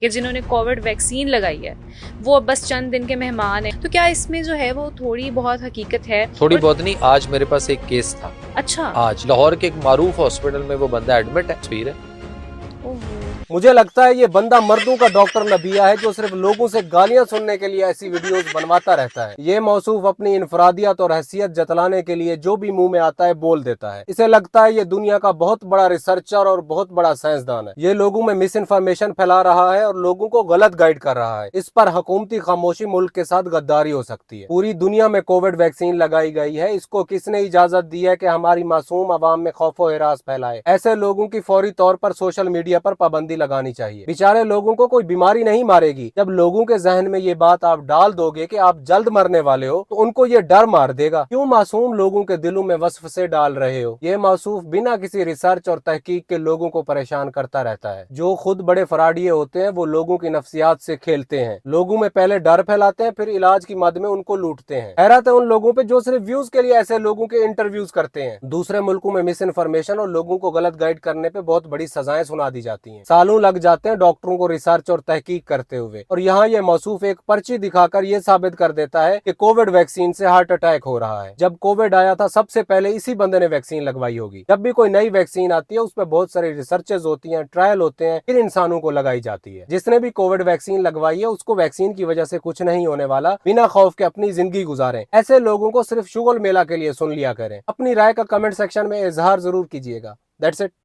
کہ جنہوں نے کووڈ ویکسین لگائی ہے وہ اب بس چند دن کے مہمان ہیں، تو کیا اس میں جو ہے وہ تھوڑی بہت حقیقت ہے؟ تھوڑی بہت نہیں، آج میرے پاس ایک کیس تھا. اچھا، آج لاہور کے ایک معروف ہاسپٹل میں وہ بندہ ایڈمٹ ہے. تصویر ہے. مجھے لگتا ہے یہ بندہ مردوں کا ڈاکٹر نبیہ ہے جو صرف لوگوں سے گالیاں سننے کے لیے ایسی ویڈیوز بنواتا رہتا ہے. یہ موصوف اپنی انفرادیت اور حیثیت جتلانے کے لیے جو بھی منہ میں آتا ہے بول دیتا ہے. اسے لگتا ہے یہ دنیا کا بہت بڑا ریسرچر اور بہت بڑا سائنسدان ہے. یہ لوگوں میں مس انفارمیشن پھیلا رہا ہے اور لوگوں کو غلط گائیڈ کر رہا ہے. اس پر حکومتی خاموشی ملک کے ساتھ غداری ہو سکتی ہے. پوری دنیا میں کووڈ ویکسین لگائی گئی ہے. اس کو کس نے اجازت دی ہے کہ ہماری معصوم عوام میں خوف و ہراس پھیلائے؟ ایسے لوگوں کی فوری طور پر سوشل میڈیا پر پابندی لگانی چاہیے. بیچارے لوگوں کو کوئی بیماری نہیں مارے گی. جب لوگوں کے ذہن میں یہ بات آپ ڈال دو گے کہ آپ جلد مرنے والے ہو تو ان کو یہ ڈر مار دے گا. کیوں معصوم لوگوں کے دلوں میں وسوسے سے ڈال رہے ہو؟ یہ موصوف بنا کسی ریسرچ اور تحقیق کے لوگوں کو پریشان کرتا رہتا ہے. جو خود بڑے فراڈیے ہوتے ہیں وہ لوگوں کی نفسیات سے کھیلتے ہیں. لوگوں میں پہلے ڈر پھیلاتے ہیں، پھر علاج کی مد میں ان کو لوٹتے ہیں. حیرت ہے ان لوگوں پہ جو صرف ویوز کے لیے ایسے لوگوں کے انٹرویوز کرتے ہیں. دوسرے ملکوں میں مس انفارمیشن اور لوگوں کو غلط گائیڈ کرنے پہ بہت بڑی سزائیں سنا دی جاتی ہیں. سالوں لگ جاتے ہیں ڈاکٹروں کو ریسرچ اور تحقیق کرتے ہوئے، اور یہاں یہ موصوف ایک پرچی دکھا کر یہ ثابت کر دیتا ہے کہ کووڈ ویکسین سے ہارٹ اٹیک ہو رہا ہے. جب کووڈ آیا تھا سب سے پہلے اسی بندے نے ویکسین لگوائی ہوگی. جب بھی کوئی نئی ویکسین آتی ہے اس پہ بہت ساری ریسرچز ہوتی ہیں، ٹرائل ہوتے ہیں، پھر انسانوں کو لگائی جاتی ہے. جس نے بھی کووڈ ویکسین لگوائی ہے اس کو ویکسین کی وجہ سے کچھ نہیں ہونے والا. بنا خوف کے اپنی زندگی گزاریں. ایسے لوگوں کو صرف شغل میلہ کے لیے سن لیا کریں. اپنی رائے کا کمنٹ سیکشن میں اظہار ضرور کیجیے گا. That's it.